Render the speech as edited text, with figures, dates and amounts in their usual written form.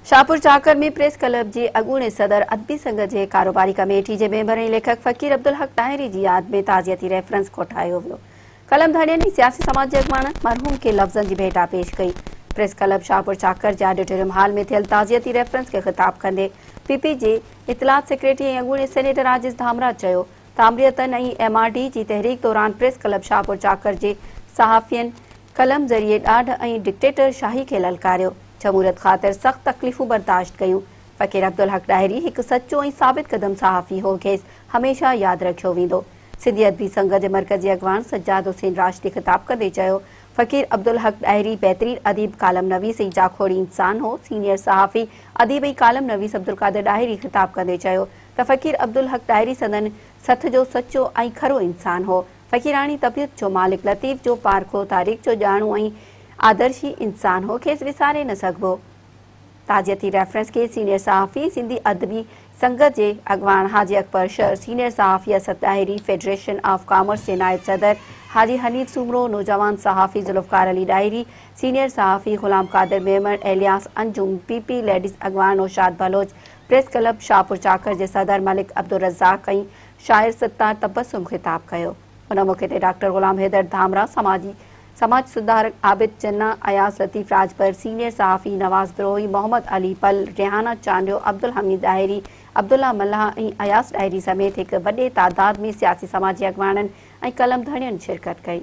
शाहपुर चाकर में press club जे अगूणे सदर अदबी संघ जे कारोबारी कमेटी जे मेंबर ऐं लेखक फ़कीर अब्दुल हक ताहिरी जी याद में ताज़ियती रेफरेंस कोठायो वियो। कलम धड़ियनि ऐं सियासी समाज जे अॻुवान मरहूम खे लफ़्ज़नि जी भेटा पेश कई। प्रेस क्लब शाहपुर चाकर जे ऑडिटोरियम हॉल में थियल ताज़ियती रेफरेंस खे ख़िताब कंदे पीपी जे इतलात सेक्रेटरी ऐं अगूणे सेनेटर राजेश धामरा चयो तामरियतन ऐं MRD जी तहरीक दौरान प्रेस क्लब शाहपुर चाकर जे सहाफ़ियनि कलम ज़रिए ॾाढ ऐं डिक्टेटर शाही खे ललकारियो। जमूरियत ख़ातिर सख़्त तकलीफ़ूं बर्दाश्त कयूं। फ़कीर अब्दुल हक ताहिरी हिकु सचो ऐं साबित क़दम सहाफ़ी हो, खेसि हमेशह यादि रखियो वेंदो। सिंधी अदबी संघ जे मरकज़ी अॻवान सज्जाद हुसैन राशिदी ख़िताब कंदे चयो फ़कीर अब्दुल हक ताहिरी बहितरीन अदीब कालम नवीस ऐं जाखोड़ी इंसान हो। सीनियर सहाफ़ी अदीब ऐं कालम नवीस अब्दुल कादिर ताहिरी ख़िताब कंदे चयो त फ़कीर अब्दुल हक ताहिरी संदन सथ जो सचो ऐं खरो इंसान हो। फ़कीरानी तबियत जो मालिक लतीफ़ जो पारखो तारीख़ जो ॼाणू ऐं आदर्शी इंसान हो, खेसि विसारे न सघिबो। ताज़ियती रेफरेंस के सीनियर सहाफ़ी सिंधी अदबी संघ जे अॻवान हाजी अकबर शर, सीनियर सहाफ़ी Asad Tahiri, federation of commerce जे नायब सदर हाजी हनीफ सुमरो, नौजवान सहाफ़ी जुल्फ़कार अली ताहिरी, सीनियर सहाफ़ी ग़ुलाम कादिर मेमन, एलियास अंजुम, पीपी लेडीज़ अॻवान नौशाद बलोच, प्रेस क्लब शाहपुर चाकर जे सदर मलिक अब्दुल रज़ाक ऐं शाइर सत्तार तबस्सुम ख़िताब कयो। उन मौक़े ते डॉक्टर ग़ुलाम हैदर धामरा, समाज सुधारक आबिद जन्ना, अयास लतीफ़ राजपर, सीनियर सहाफ़ी नवाज़ द्रोही, मोहम्मद अली पल, रेहाना चांडियो, अब्दुल हमीद ताहिरी, अब्दुल्ला मल्लाह ऐं अयास ताहिरी समेत हिकु वॾे तादाद में सियासी समाजी अॻवाननि ऐं कलम धड़ियनि शिरकत कई।